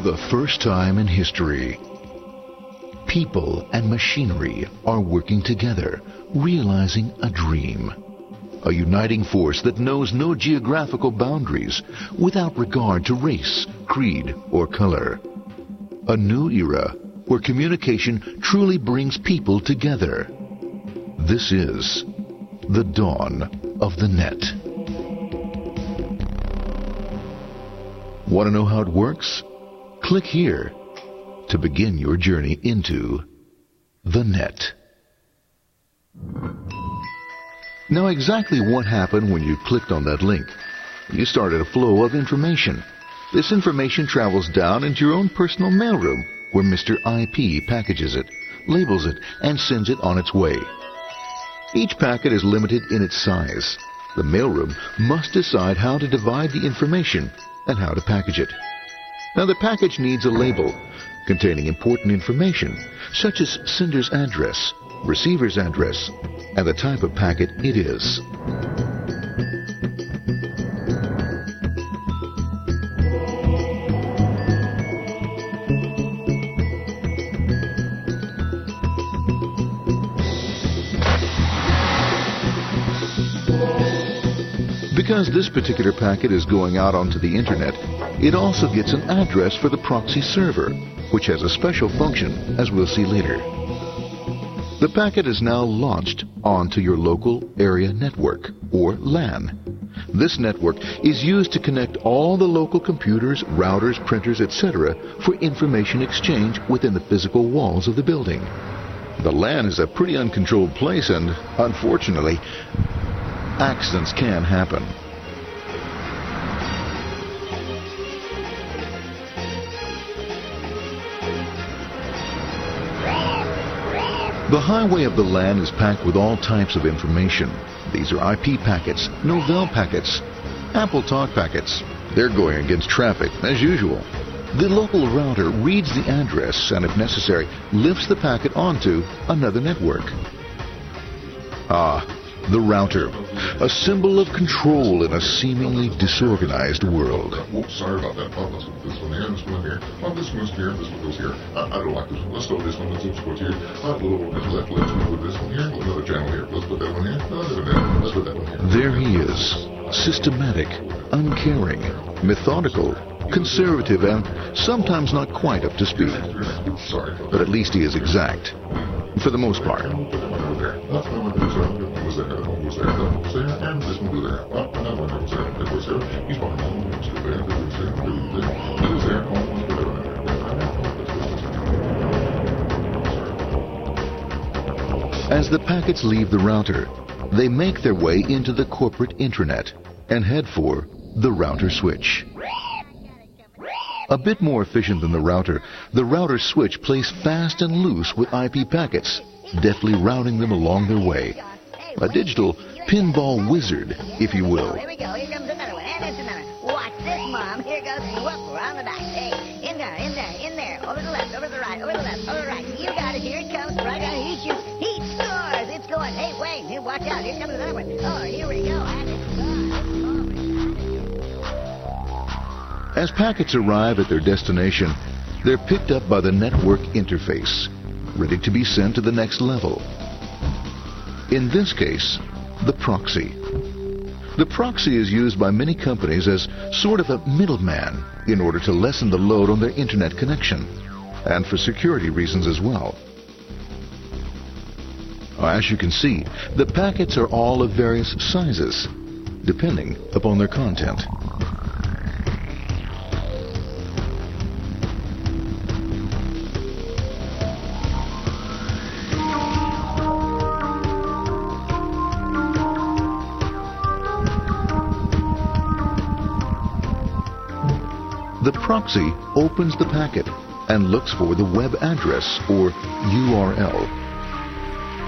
For the first time in history, people and machinery are working together, realizing a dream. A uniting force that knows no geographical boundaries without regard to race, creed, or color. A new era where communication truly brings people together. This is the dawn of the net. Want to know how it works? Click here to begin your journey into the net. Now, exactly what happened when you clicked on that link? You started a flow of information. This information travels down into your own personal mailroom, where Mr. IP packages it, labels it, and sends it on its way. Each packet is limited in its size. The mailroom must decide how to divide the information and how to package it. Now, the package needs a label containing important information, such as sender's address, receiver's address, and the type of packet it is. Because this particular packet is going out onto the internet, it also gets an address for the proxy server, which has a special function, as we'll see later. The packet is now launched onto your local area network, or LAN. This network is used to connect all the local computers, routers, printers, etc. for information exchange within the physical walls of the building. The LAN is a pretty uncontrolled place, and unfortunately, accidents can happen. The highway of the LAN is packed with all types of information. These are IP packets, Novell packets, Apple Talk packets. They're going against traffic, as usual. The local router reads the address and, if necessary, lifts the packet onto another network. The router, a symbol of control in a seemingly disorganized world. Oops, sorry about that. Let's put this one here, this one here. This one's here, this one goes here. I don't like this one. Let's go this one. Let's put here. A little bit left. Let's put this one here. Another channel here. Let's put that one here. Let's put that one here. There he is, systematic, uncaring, methodical, conservative, and sometimes not quite up to speed. Sorry. But at least he is exact, for the most part. As the packets leave the router, they make their way into the corporate intranet and head for the router switch. A bit more efficient than the router switch plays fast and loose with IP packets, deftly routing them along their way. A digital pinball wizard, if you will. Here we go. Here comes another one. And it's another one. Watch this, Mom. Here goes. Whoop, we're on the dice. Hey, in there, in there, in there. Over the left, over the right, over the left, over the right. You got it. Here it comes. Right on. He shoots. He scores. It's going. Hey, wait. Here, watch out. Here comes another one. Oh, here we go. And it's gone. As packets arrive at their destination, they're picked up by the network interface, ready to be sent to the next level. In this case, the proxy. The proxy is used by many companies as sort of a middleman in order to lessen the load on their internet connection, and for security reasons as well. As you can see, the packets are all of various sizes, depending upon their content. The proxy opens the packet and looks for the web address, or URL.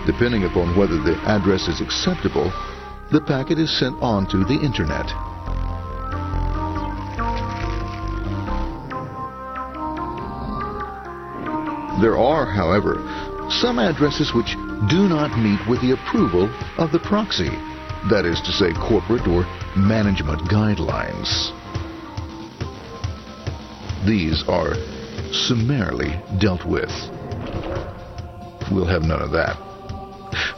Depending upon whether the address is acceptable, the packet is sent on to the internet. There are, however, some addresses which do not meet with the approval of the proxy, that is to say, corporate or management guidelines. these are summarily dealt with. We'll have none of that.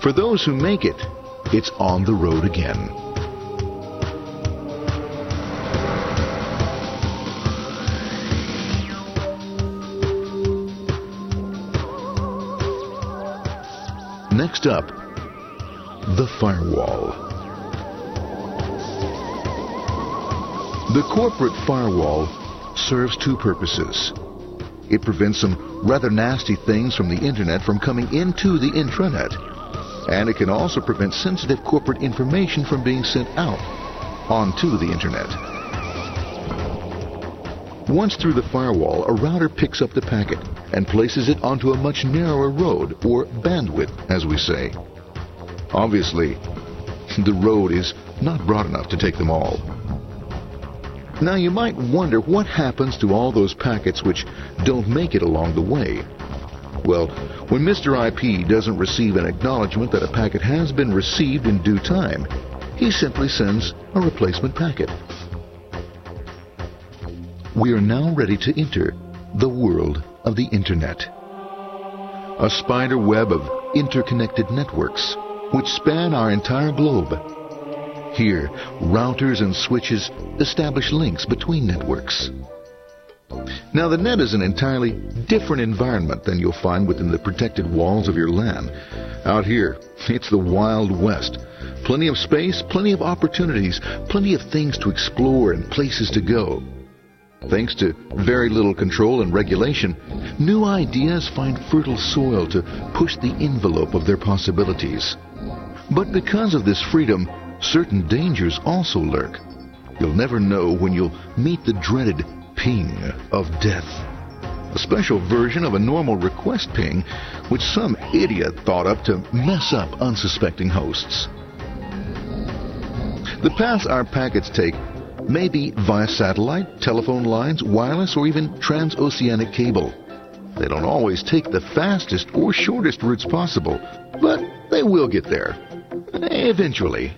For those who make it, it's on the road again. Next up, the firewall. The corporate firewall serves two purposes. It prevents some rather nasty things from the internet from coming into the intranet, and it can also prevent sensitive corporate information from being sent out onto the internet. Once through the firewall, a router picks up the packet and places it onto a much narrower road, or bandwidth, as we say. Obviously, the road is not broad enough to take them all. Now you might wonder what happens to all those packets which don't make it along the way. Well, when Mr. IP doesn't receive an acknowledgement that a packet has been received in due time, he simply sends a replacement packet. We are now ready to enter the world of the Internet. A spider web of interconnected networks which span our entire globe. Here, routers and switches establish links between networks. Now, the net is an entirely different environment than you'll find within the protected walls of your LAN. Out here, it's the Wild West. Plenty of space, plenty of opportunities, plenty of things to explore and places to go. Thanks to very little control and regulation, new ideas find fertile soil to push the envelope of their possibilities. But because of this freedom, certain dangers also lurk. You'll never know when you'll meet the dreaded ping of death. A special version of a normal request ping, which some idiot thought up to mess up unsuspecting hosts. The paths our packets take may be via satellite, telephone lines, wireless, or even transoceanic cable. They don't always take the fastest or shortest routes possible, but they will get there. Eventually.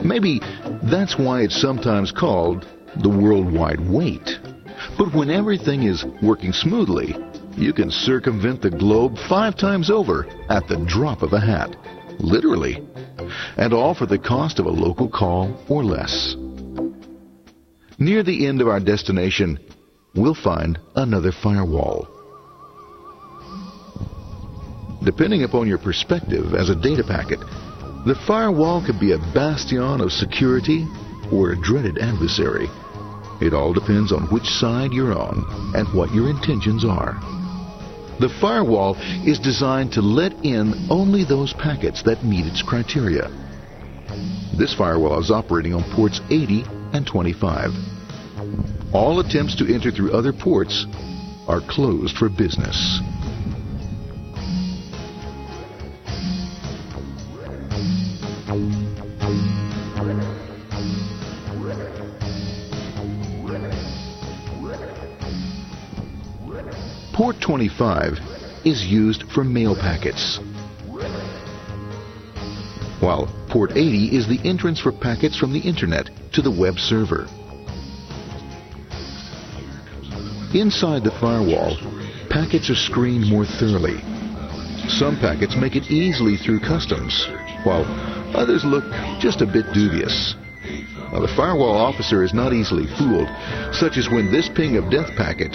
Maybe that's why it's sometimes called the worldwide wait. But when everything is working smoothly, you can circumvent the globe 5 times over at the drop of a hat. Literally. And all for the cost of a local call or less. Near the end of our destination, we'll find another firewall. Depending upon your perspective as a data packet, the firewall could be a bastion of security or a dreaded adversary. It all depends on which side you're on and what your intentions are. The firewall is designed to let in only those packets that meet its criteria. This firewall is operating on ports 80 and 25. All attempts to enter through other ports are closed for business. Port 25 is used for mail packets, while Port 80 is the entrance for packets from the Internet to the web server. Inside the firewall, packets are screened more thoroughly. Some packets make it easily through customs, while others look just a bit dubious. Now, the firewall officer is not easily fooled, such as when this ping of death packet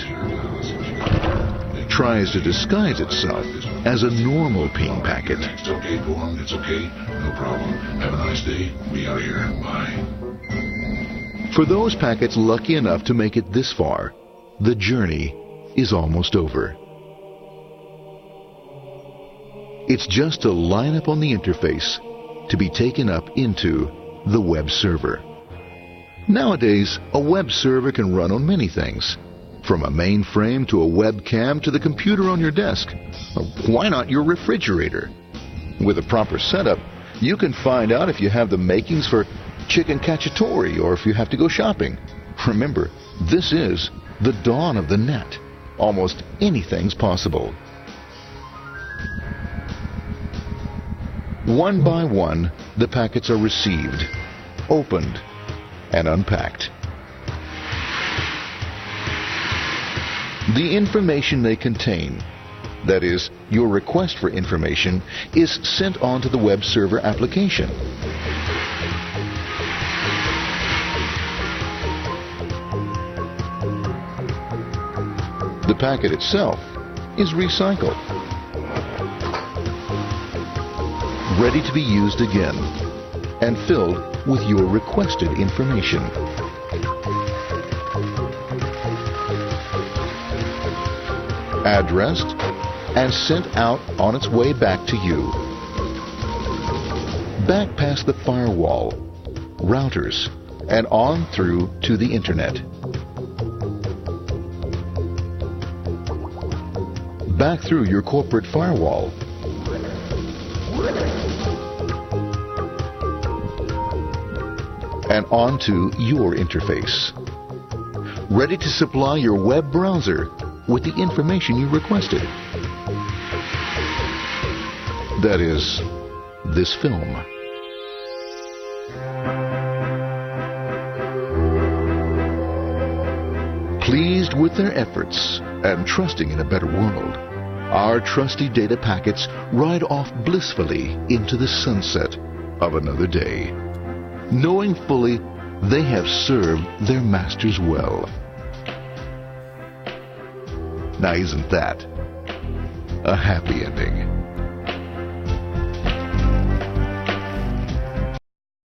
tries to disguise itself as a normal ping packet. It's okay, go on, it's okay, no problem. Have a nice day. We are here. Bye. For those packets lucky enough to make it this far, the journey is almost over. It's just a line up on the interface to be taken up into the web server. Nowadays, a web server can run on many things, from a mainframe to a webcam to the computer on your desk. Why not your refrigerator? With a proper setup, you can find out if you have the makings for chicken cacciatore or if you have to go shopping. Remember, this is the dawn of the net. Almost anything's possible. One by one, the packets are received, opened, and unpacked. The information they contain, that is, your request for information, is sent on to the web server application. The packet itself is recycled, ready to be used again, and filled with your requested information. Addressed and sent out on its way back to you. Back past the firewall, routers, and on through to the internet. Back through your corporate firewall. And onto your interface. Ready to supply your web browser with the information you requested. That is, this film. Pleased with their efforts and trusting in a better world, our trusty data packets ride off blissfully into the sunset of another day, knowing fully they have served their masters well. Now, isn't that a happy ending?